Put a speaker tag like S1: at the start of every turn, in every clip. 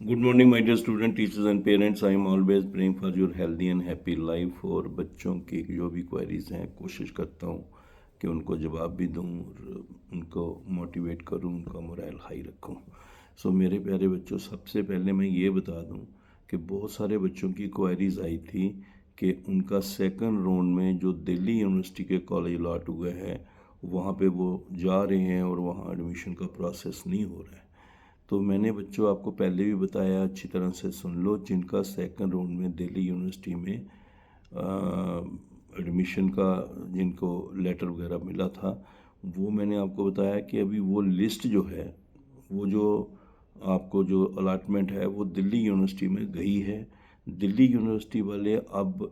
S1: Good morning my dear student, teachers and parents. I am always praying for your healthy and happy life. और बच्चों की जो भी queries हैं कोशिश करता हूँ कि उनको जवाब भी दूँ और उनको मोटिवेट करूँ, उनका मोरल हाई रखूँ। सो मेरे प्यारे बच्चों, सबसे पहले मैं ये बता दूँ कि बहुत सारे बच्चों की क्वेरीज आई थी कि उनका सेकंड राउंड में जो दिल्ली यूनिवर्सिटी के कॉलेज अलॉट हुए हैं वहाँ पे वो जा रहे हैं और वहाँ एडमिशन का प्रोसेस नहीं हो रहा है। तो मैंने बच्चों आपको पहले भी बताया, अच्छी तरह से सुन लो। जिनका सेकंड राउंड में दिल्ली यूनिवर्सिटी में एडमिशन का जिनको लेटर वगैरह मिला था, वो मैंने आपको बताया कि अभी वो लिस्ट जो है, वो जो आपको जो अलॉटमेंट है वो दिल्ली यूनिवर्सिटी में गई है। दिल्ली यूनिवर्सिटी वाले अब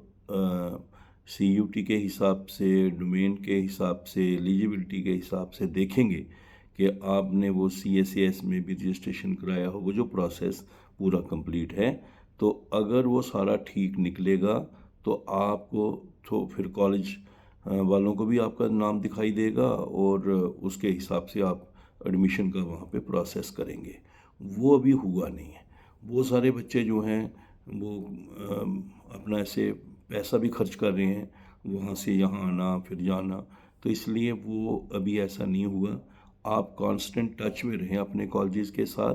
S1: CUT के हिसाब से, डोमेन के हिसाब से, एलिजिबिलिटी के हिसाब से देखेंगे कि आपने वो CSAS में भी रजिस्ट्रेशन कराया हो, वो जो प्रोसेस पूरा कंप्लीट है। तो अगर वो सारा ठीक निकलेगा तो आपको तो फिर कॉलेज वालों को भी आपका नाम दिखाई देगा और उसके हिसाब से आप एडमिशन का वहाँ पे प्रोसेस करेंगे। वो अभी हुआ नहीं है। बहुत सारे बच्चे जो हैं वो अपना ऐसे पैसा भी खर्च कर रहे हैं, वहाँ से यहाँ आना फिर जाना, तो इसलिए वो अभी ऐसा नहीं हुआ। आप कांस्टेंट टच में रहें अपने कॉलेजेस के साथ,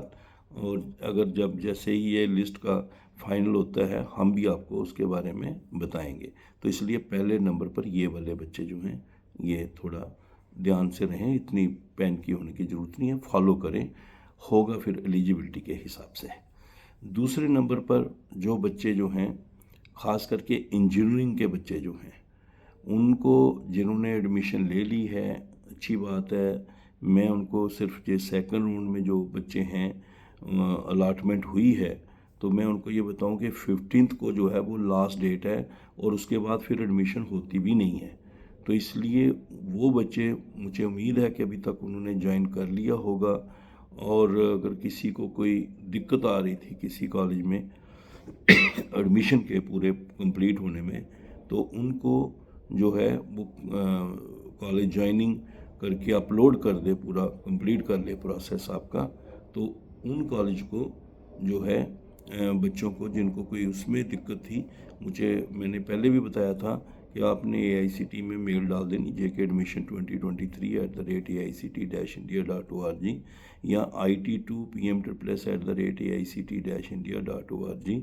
S1: और अगर जब जैसे ही ये लिस्ट का फाइनल होता है हम भी आपको उसके बारे में बताएंगे। तो इसलिए पहले नंबर पर ये वाले बच्चे जो हैं ये थोड़ा ध्यान से रहें, इतनी पैनिक की होने की ज़रूरत नहीं है, फॉलो करें, होगा फिर एलिजिबिलिटी के हिसाब से। दूसरे नंबर पर जो बच्चे जो हैं, ख़ास करके इंजीनियरिंग के बच्चे जो हैं, उनको जिन्होंने एडमिशन ले ली है, अच्छी बात है। मैं उनको सिर्फ ये सेकंड राउंड में जो बच्चे हैं अलॉटमेंट हुई है, तो मैं उनको ये बताऊं कि 15 को जो है वो लास्ट डेट है और उसके बाद फिर एडमिशन होती भी नहीं है। तो इसलिए वो बच्चे, मुझे उम्मीद है कि अभी तक उन्होंने ज्वाइन कर लिया होगा। और अगर किसी को कोई दिक्कत आ रही थी किसी कॉलेज में एडमिशन के पूरे कंप्लीट होने में, तो उनको जो है वो कॉलेज ज्वाइनिंग करके अपलोड कर दे, पूरा कंप्लीट कर ले प्रोसेस आपका। तो उन कॉलेज को जो है बच्चों को जिनको कोई उसमें दिक्कत थी, मैंने पहले भी बताया था कि आपने AICT में मेल डाल देनी, jkadmission2023@AICT-india.org या IT2PMSSS@AICT-india.org।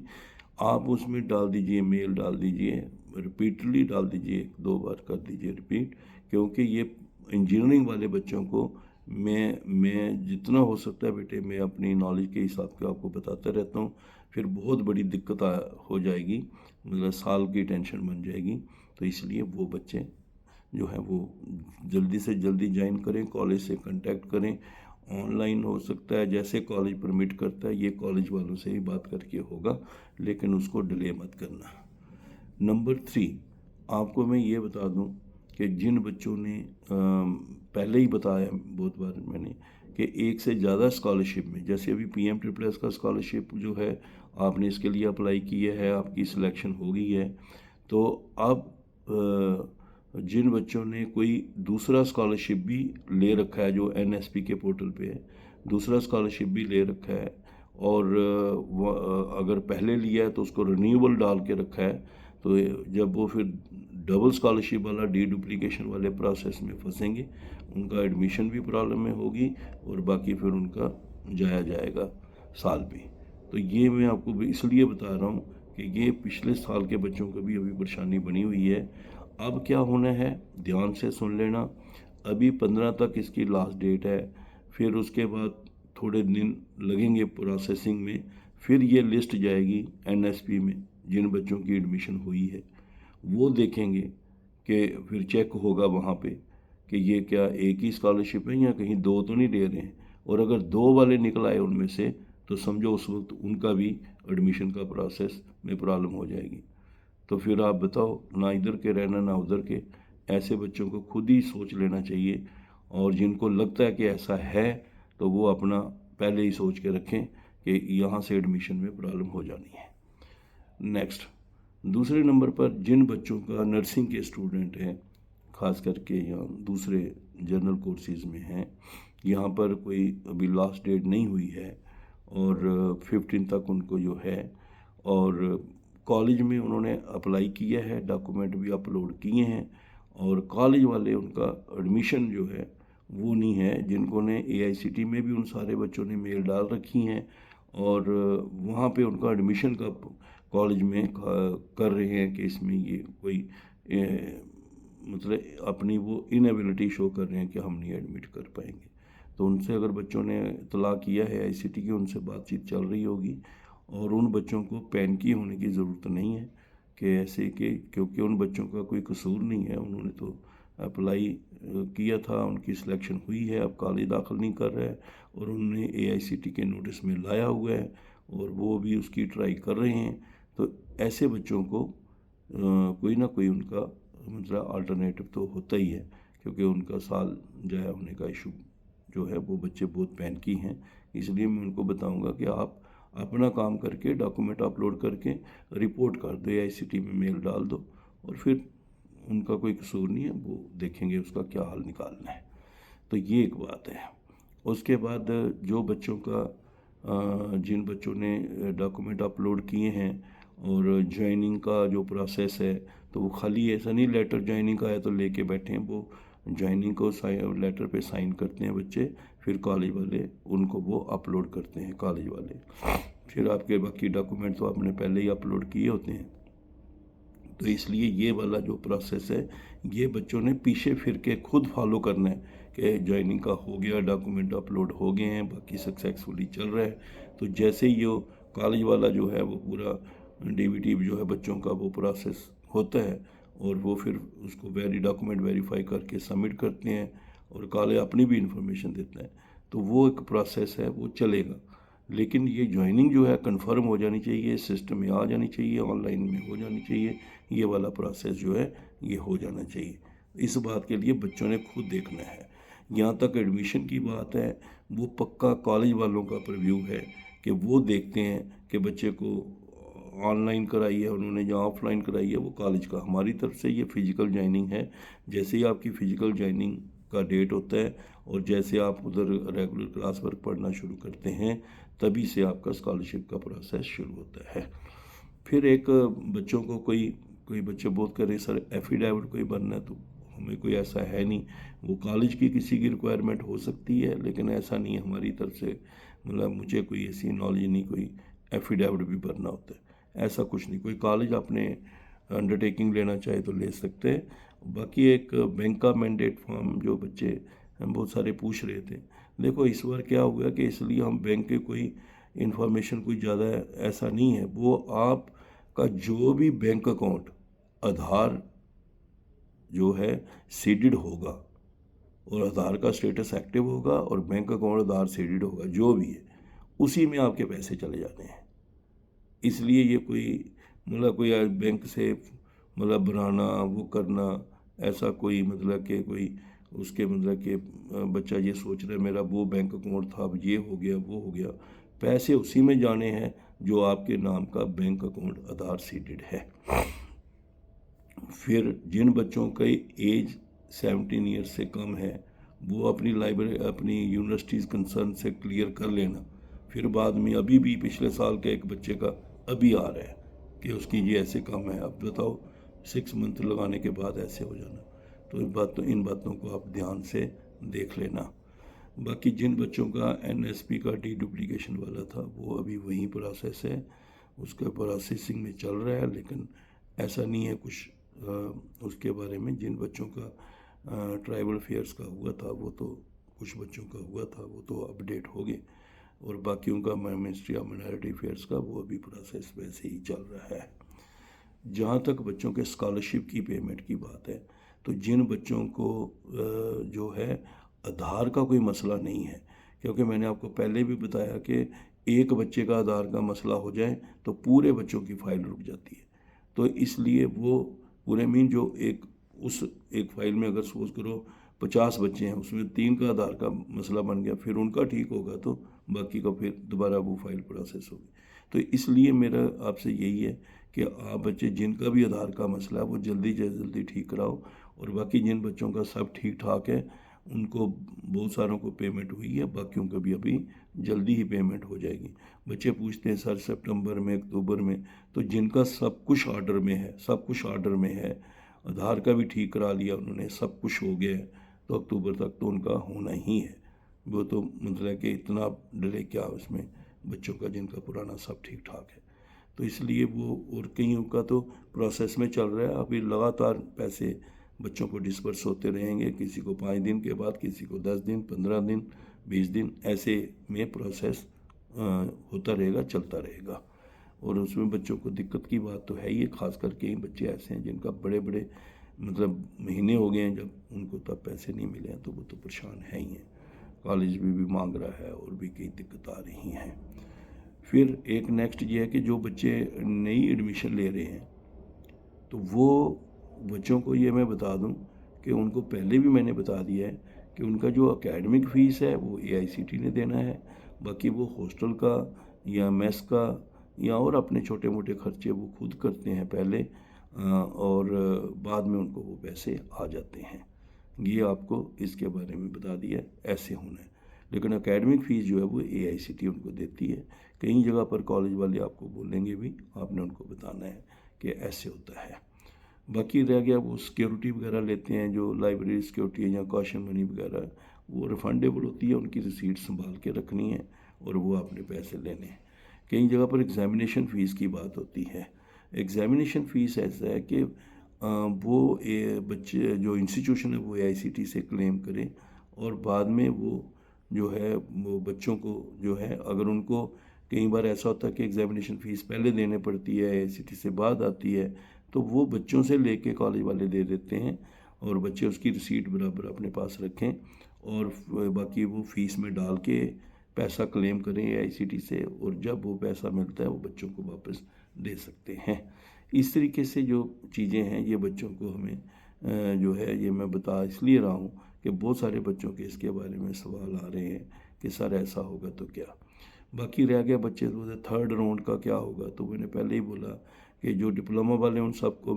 S1: आप उसमें डाल दीजिए, मेल डाल दीजिए, रिपीटली डाल दीजिए, 2 बार कर दीजिए रिपीट, क्योंकि ये इंजीनियरिंग वाले बच्चों को मैं जितना हो सकता है बेटे, मैं अपनी नॉलेज के हिसाब से आपको बताता रहता हूँ। फिर बहुत बड़ी दिक्कत हो जाएगी, मतलब साल की टेंशन बन जाएगी। तो इसलिए वो बच्चे जो है वो जल्दी से जल्दी ज्वाइन करें, कॉलेज से कांटेक्ट करें। ऑनलाइन हो सकता है, जैसे कॉलेज परमिट करता है, ये कॉलेज वालों से ही बात करके होगा, लेकिन उसको डिले मत करना। नंबर 3, आपको मैं ये बता दूं कि जिन बच्चों ने पहले ही बताया बहुत बार मैंने कि एक से ज़्यादा स्कॉलरशिप में, जैसे अभी PM++ का स्कॉलरशिप जो है आपने इसके लिए अप्लाई किया है, आपकी सिलेक्शन हो गई है। तो अब जिन बच्चों ने कोई दूसरा स्कॉलरशिप भी ले रखा है, जो NSP के पोर्टल पे है, दूसरा स्कॉलरशिप भी ले रखा है, और अगर पहले लिया है तो उसको रिन्यूएबल डाल के रखा है, तो जब वो फिर डबल स्कॉलरशिप वाला डुप्लीकेशन वाले प्रोसेस में फंसेंगे, उनका एडमिशन भी प्रॉब्लम में होगी और बाकी फिर उनका जाया जाएगा साल भी। तो ये मैं आपको भी इसलिए बता रहा हूँ कि ये पिछले साल के बच्चों को भी अभी परेशानी बनी हुई है। अब क्या होना है, ध्यान से सुन लेना। अभी 15 तक इसकी लास्ट डेट है, फिर उसके बाद थोड़े दिन लगेंगे प्रोसेसिंग में, फिर ये लिस्ट जाएगी NSP में जिन बच्चों की एडमिशन हुई है, वो देखेंगे कि फिर चेक होगा वहाँ पे कि ये क्या एक ही स्कॉलरशिप है या कहीं दो तो नहीं दे रहे हैं। और अगर दो वाले निकल आए उनमें से, तो समझो उस वक्त उनका भी एडमिशन का प्रोसेस में प्रॉब्लम हो जाएगी। तो फिर आप बताओ, ना इधर के रहना ना उधर के। ऐसे बच्चों को खुद ही सोच लेना चाहिए, और जिनको लगता है कि ऐसा है तो वो अपना पहले ही सोच के रखें कि यहाँ से एडमिशन में प्रॉब्लम हो जानी है। नेक्स्ट, दूसरे नंबर पर जिन बच्चों का नर्सिंग के स्टूडेंट हैं, ख़ास करके या दूसरे जनरल कोर्सेज में हैं, यहाँ पर कोई अभी लास्ट डेट नहीं हुई है और 15 तक उनको जो है, और कॉलेज में उन्होंने अप्लाई किया है, डॉक्यूमेंट भी अपलोड किए हैं, और कॉलेज वाले उनका एडमिशन जो है वो नहीं है, जिनको ने AICT में भी उन सारे बच्चों ने मेल डाल रखी हैं, और वहाँ पे उनका एडमिशन का कॉलेज में कर रहे हैं कि इसमें ये कोई मतलब अपनी वो इनएबिलिटी शो कर रहे हैं कि हम नहीं एडमिट कर पाएंगे। तो उनसे अगर बच्चों ने इतला किया है AICT की, उनसे बातचीत चल रही होगी, और उन बच्चों को पैनिकी होने की ज़रूरत नहीं है कि ऐसे कि, क्योंकि उन बच्चों का कोई कसूर नहीं है, उन्होंने तो अप्लाई किया था, उनकी सिलेक्शन हुई है, अब कॉलेज दाखिल नहीं कर रहा है, और उन्होंने AICT के नोटिस में लाया हुआ है और वो भी उसकी ट्राई कर रहे हैं। तो ऐसे बच्चों को कोई ना कोई उनका मतलब अल्टरनेटिव तो होता ही है, क्योंकि उनका साल जाया होने का इशू जो है, वो बच्चे बहुत पैनिकी हैं। इसलिए मैं उनको बताऊंगा कि आप अपना काम करके डॉक्यूमेंट अपलोड करके रिपोर्ट कर दो, AICT में मेल डाल दो, और फिर उनका कोई कसूर नहीं है, वो देखेंगे उसका क्या हल निकालना है। तो ये एक बात है। उसके बाद जो बच्चों का जिन बच्चों ने डॉक्यूमेंट अपलोड किए हैं और ज्वाइनिंग का जो प्रोसेस है, तो वो खाली ऐसा नहीं लेटर ज्वाइनिंग का है तो लेके बैठे हैं, वो ज्वाइनिंग को लेटर पे साइन करते हैं बच्चे, फिर कॉलेज वाले उनको वो अपलोड करते हैं कॉलेज वाले, फिर आपके बाकी डॉक्यूमेंट तो आपने पहले ही अपलोड किए होते हैं। तो इसलिए ये वाला जो प्रोसेस है, ये बच्चों ने पीछे फिर के खुद फॉलो करना है कि ज्वाइनिंग का हो गया, डॉक्यूमेंट अपलोड हो गए हैं, बाकी सक्सेसफुली चल रहा है। तो जैसे ही ये कॉलेज वाला जो है वो पूरा DVT जो है बच्चों का वो प्रोसेस होता है, और वो फिर उसको डॉक्यूमेंट वेरीफाई करके सबमिट करते हैं, और कॉलेज अपनी भी इंफॉर्मेशन देता है, तो वो एक प्रोसेस है, वो चलेगा। लेकिन ये ज्वाइनिंग जो है कंफर्म हो जानी चाहिए, सिस्टम में आ जानी चाहिए, ऑनलाइन में हो जानी चाहिए, ये वाला प्रोसेस जो है ये हो जाना चाहिए। इस बात के लिए बच्चों ने खुद देखना है। यहाँ तक एडमिशन की बात है, वो पक्का कॉलेज वालों का प्रीव्यू है कि वो देखते हैं कि बच्चे को ऑनलाइन कराई है उन्होंने या ऑफलाइन कराई है, वो कॉलेज का। हमारी तरफ से ये फ़िज़िकल ज्वाइनिंग है। जैसे ही आपकी फ़िज़िकल ज्वाइनिंग का डेट होता है और जैसे आप उधर रेगुलर क्लास वर्क पढ़ना शुरू करते हैं, तभी से आपका स्कॉलरशिप का प्रोसेस शुरू होता है। फिर एक बच्चों को कोई कोई बच्चे बहुत कर रहे सर एफिडेविट कोई बनना है, तो हमें कोई ऐसा है नहीं। वो कॉलेज की किसी की रिक्वायरमेंट हो सकती है, लेकिन ऐसा नहीं है हमारी तरफ से, मतलब मुझे कोई ऐसी नॉलेज नहीं कोई एफिडेविट भी भरना होता है, ऐसा कुछ नहीं। कोई कॉलेज अपने अंडरटेकिंग लेना चाहे तो ले सकते हैं। बाकी एक बैंक का मैंडेट फॉर्म जो बच्चे बहुत सारे पूछ रहे थे, देखो इस बार क्या हुआ कि इसलिए हम बैंक के कोई इन्फॉर्मेशन कोई ज़्यादा ऐसा नहीं है, वो आपका जो भी बैंक अकाउंट आधार जो है सीडेड होगा, और आधार का स्टेटस एक्टिव होगा, और बैंक अकाउंट आधार सीडेड होगा, जो भी है उसी में आपके पैसे चले जाने हैं। इसलिए ये कोई मतलब कोई बैंक से मतलब बनाना वो करना, ऐसा कोई मतलब कि कोई उसके मतलब कि बच्चा ये सोच रहा है मेरा वो बैंक अकाउंट था अब ये हो गया वो हो गया, पैसे उसी में जाने हैं जो आपके नाम का बैंक अकाउंट आधार सीडेड है। फिर जिन बच्चों की एज 17 ईयर्स से कम है, वो अपनी लाइब्रेरी अपनी यूनिवर्सिटीज़ कंसर्न से क्लियर कर लेना। फिर बाद में अभी भी पिछले साल के एक बच्चे का अभी आ रहा है कि उसकी ये ऐसे कम है, अब बताओ 6 मंथ लगाने के बाद ऐसे हो जाना। तो इन बातों को आप ध्यान से देख लेना। बाकी जिन बच्चों का NSP का डुप्लीकेशन वाला था, वो अभी वही प्रोसेस है, उसका प्रोसेसिंग में चल रहा है, लेकिन ऐसा नहीं है कुछ उसके बारे में। जिन बच्चों का ट्राइबल अफेयर्स का हुआ था, वो तो कुछ बच्चों का हुआ था, वो तो अपडेट हो गए, और बाकियों का मिनिस्ट्री ऑफ माइनॉरिटी अफेयर्स का वो अभी प्रोसेस वैसे ही चल रहा है। जहाँ तक बच्चों के स्कॉलरशिप की पेमेंट की बात है, तो जिन बच्चों को जो है आधार का कोई मसला नहीं है, क्योंकि मैंने आपको पहले भी बताया कि एक बच्चे का आधार का मसला हो जाए तो पूरे बच्चों की फ़ाइल रुक जाती है। तो इसलिए वो पूरे मीन जो एक फ़ाइल में अगर सपोज करो 50 बच्चे हैं, उसमें 3 का आधार का मसला बन गया, फिर उनका ठीक होगा तो बाकी का फिर दोबारा वो फाइल प्रोसेस होगी। तो इसलिए मेरा आपसे यही है कि आप बच्चे जिनका भी आधार का मसला है वो जल्दी से जल्दी ठीक कराओ, और बाकी जिन बच्चों का सब ठीक ठाक है उनको बहुत सारों को पेमेंट हुई है, बाकियों को भी अभी जल्दी ही पेमेंट हो जाएगी। बच्चे पूछते हैं सर सितंबर में, अक्टूबर में, तो जिनका सब कुछ ऑर्डर में है, सब कुछ ऑर्डर में है, आधार का भी ठीक करा लिया उन्होंने, सब कुछ हो गया है, तो अक्टूबर तक तो उनका होना ही है। वो तो मतलब कि इतना डिले क्या उसमें बच्चों का जिनका पुराना सब ठीक ठाक है। तो इसलिए वो, और कईयों का तो प्रोसेस में चल रहा है अभी, लगातार पैसे बच्चों को डिस्पर्स होते रहेंगे, किसी को 5 दिन के बाद, किसी को 10 दिन, 15 दिन, 20 दिन, ऐसे में प्रोसेस होता रहेगा, चलता रहेगा। और उसमें बच्चों को दिक्कत की बात तो है ही, खास करके बच्चे ऐसे हैं जिनका बड़े बड़े मतलब महीने हो गए हैं जब उनको तब पैसे नहीं मिले हैं, तो वो तो परेशान है ही हैं। कॉलेज भी मांग रहा है और भी कई दिक्कत आ रही हैं। फिर एक नेक्स्ट ये है कि जो बच्चे नई एडमिशन ले रहे हैं, तो वो बच्चों को ये मैं बता दूं कि उनको पहले भी मैंने बता दिया है कि उनका जो एकेडमिक फ़ीस है वो AICT ने देना है, बाकी वो हॉस्टल का या मेस का या और अपने छोटे मोटे खर्चे वो खुद करते हैं पहले, और बाद में उनको वो पैसे आ जाते हैं। ये आपको इसके बारे में बता दिया, ऐसे होना है। लेकिन एकेडमिक फ़ीस जो है वो AICT उनको देती है। कई जगह पर कॉलेज वाले आपको बोलेंगे भी, आपने उनको बताना है कि ऐसे होता है। बाकी रह गया वो सिक्योरिटी वगैरह लेते हैं, जो लाइब्रेरी सिक्योरिटी है या कॉशन मनी वगैरह, वो रिफंडेबल होती है, उनकी रिसीट संभाल के रखनी है और वो आपने पैसे लेने हैं। कई जगह पर एग्ज़ामिनेशन फ़ीस की बात होती है। एग्ज़ामिनेशन फ़ीस ऐसा है कि वो बच्चे जो इंस्टीट्यूशन है वो AICT से क्लेम करें, और बाद में वो जो है वो बच्चों को जो है, अगर उनको कई बार ऐसा होता है कि एग्ज़ामिनेशन फ़ीस पहले देने पड़ती है, AICT से बाद आती है, तो वो बच्चों से लेके कॉलेज वाले दे देते हैं, और बच्चे उसकी रिसीट बराबर अपने पास रखें, और बाकी वो फ़ीस में डाल के पैसा क्लेम करें AICT से, और जब वो पैसा मिलता है वो बच्चों को वापस दे सकते हैं। इस तरीके से जो चीज़ें हैं ये बच्चों को हमें जो है ये मैं बता इसलिए रहा हूँ कि बहुत सारे बच्चों के इसके बारे में सवाल आ रहे हैं कि सर ऐसा होगा तो क्या। बाकी रह गया बच्चे तो थर्ड राउंड का क्या होगा, तो मैंने पहले ही बोला कि जो डिप्लोमा वाले उन सबको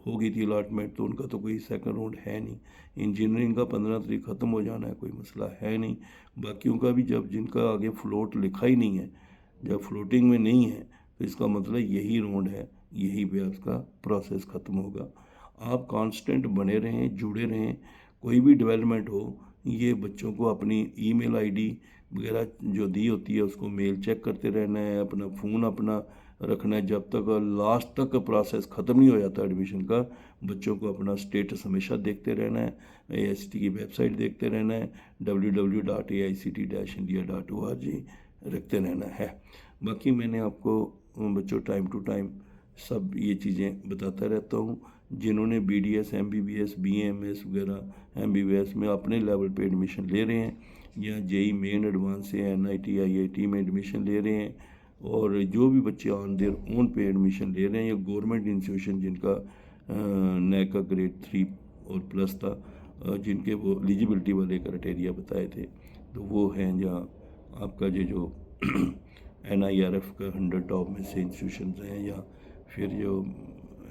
S1: हो गई थी अलॉटमेंट, तो उनका तो कोई सेकंड राउंड है नहीं। इंजीनियरिंग का 15 तारीख ख़त्म हो जाना है, कोई मसला है नहीं। बाकियों का भी जब जिनका आगे फ्लोट लिखा ही नहीं है, जब फ्लोटिंग में नहीं है, तो इसका मतलब यही राउंड है, यही पे आपका प्रोसेस ख़त्म होगा। आप कांस्टेंट बने रहें, जुड़े रहें, कोई भी डेवलपमेंट हो, ये बच्चों को अपनी ईमेल आईडी वगैरह जो दी होती है उसको मेल चेक करते रहना है, अपना फ़ोन अपना रखना है, जब तक लास्ट तक प्रोसेस ख़त्म नहीं हो जाता एडमिशन का। बच्चों को अपना स्टेटस हमेशा देखते रहना है, AICT की वेबसाइट देखते रहना है, www.aict-india.org रखते रहना है। बाकी मैंने आपको बच्चों टाइम टू टाइम सब ये चीज़ें बताता रहता हूँ। जिन्होंने BDS MBBS BAMS वगैरह MBBS में अपने लेवल पे एडमिशन ले रहे हैं, या JEE मेन एडवांस से NIT IIT में एडमिशन ले रहे हैं, और जो भी बच्चे ऑन देयर ओन पे एडमिशन ले रहे हैं, या गवर्नमेंट इंस्टीट्यूशन जिनका NAC का ग्रेड 3 और प्लस था, जिनके वो एलिजिबिलिटी वाले क्राइटेरिया बताए थे, तो वो हैं जहाँ आपका ये जो NIRF का 100 टॉप में से इंस्टीट्यूशन हैं, या फिर जो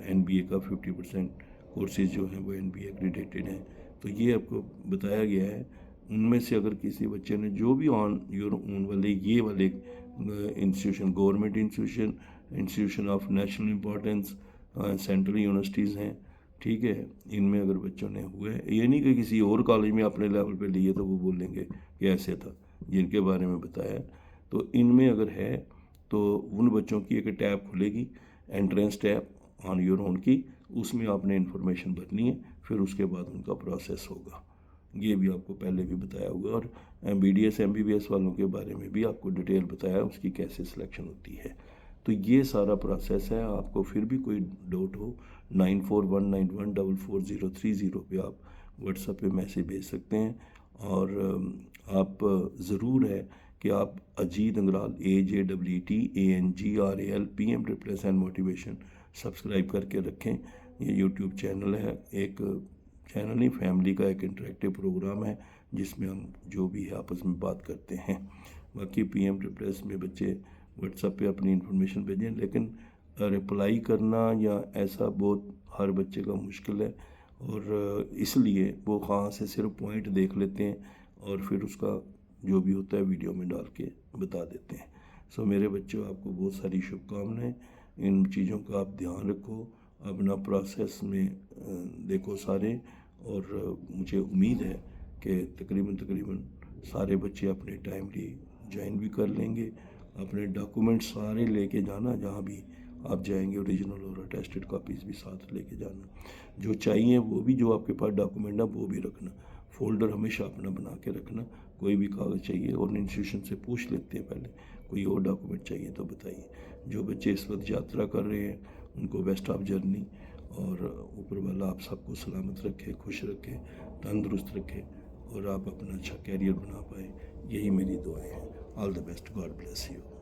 S1: NBA का 50% कोर्सेज जो हैं वो NBA एक्रीडेटेड हैं। तो ये आपको बताया गया है। उनमें से अगर किसी बच्चे ने जो भी ऑन योर ओन वाले ये वाले institution, government institution, institution of national importance, central universities हैं, ठीक है, इनमें अगर बच्चों ने हुए, ये नहीं कि किसी और कॉलेज में अपने लेवल पे लिए तो वो बोलेंगे कि ऐसे था, जिनके बारे में बताया, तो इनमें अगर है तो उन बच्चों की एक टैब खुलेगी, entrance tab on your own की, उसमें आपने इन्फॉर्मेशन भरनी है, फिर उसके बाद उनका प्रोसेस होगा। ये भी आपको पहले भी बताया होगा, और BDS MBBS वालों के बारे में भी आपको डिटेल बताया उसकी कैसे सिलेक्शन होती है। तो ये सारा प्रोसेस है। आपको फिर भी कोई डाउट हो, 9419144030 पे आप व्हाट्सएप पे मैसेज भेज सकते हैं। और आप ज़रूर है कि आप Ajeet Angral AJEETANGRAL PM and motivation subscribe करके रखें। ये यूट्यूब चैनल है, एक चैनल नहीं, फैमिली का एक इंटरेक्टिव प्रोग्राम है जिसमें हम जो भी है आपस में बात करते हैं। बाकी PM में बच्चे व्हाट्सएप पे अपनी इन्फॉर्मेशन भेजें, लेकिन रिप्लाई करना या ऐसा बहुत हर बच्चे का मुश्किल है, और इसलिए वो कहाँ से सिर्फ पॉइंट देख लेते हैं और फिर उसका जो भी होता है वीडियो में डाल के बता देते हैं। सो मेरे बच्चों, आपको बहुत सारी शुभकामनाएं। इन चीज़ों का आप ध्यान रखो, अपना प्रोसेस में देखो सारे। और मुझे उम्मीद है कि तकरीबन सारे बच्चे अपने टाइमली ज्वाइन भी कर लेंगे। अपने डॉक्यूमेंट सारे लेके जाना, जहाँ भी आप जाएंगे ओरिजिनल और अटेस्टेड कॉपीज़ भी साथ लेके जाना। जो चाहिए वो भी, जो आपके पास डॉक्यूमेंट है वो भी रखना। फ़ोल्डर हमेशा अपना बना के रखना। कोई भी कागज़ चाहिए और इंस्टीट्यूशन से पूछ लेते हैं पहले, कोई और डॉक्यूमेंट चाहिए तो बताइए। जो बच्चे इस वक्त यात्रा कर रहे हैं उनको बेस्ट ऑफ जर्नी, और ऊपर वाला आप सबको सलामत रखे, खुश रखे, तंदुरुस्त रखे, और आप अपना अच्छा कैरियर बना पाए। यही मेरी दुआएं हैं। All the best. God bless you.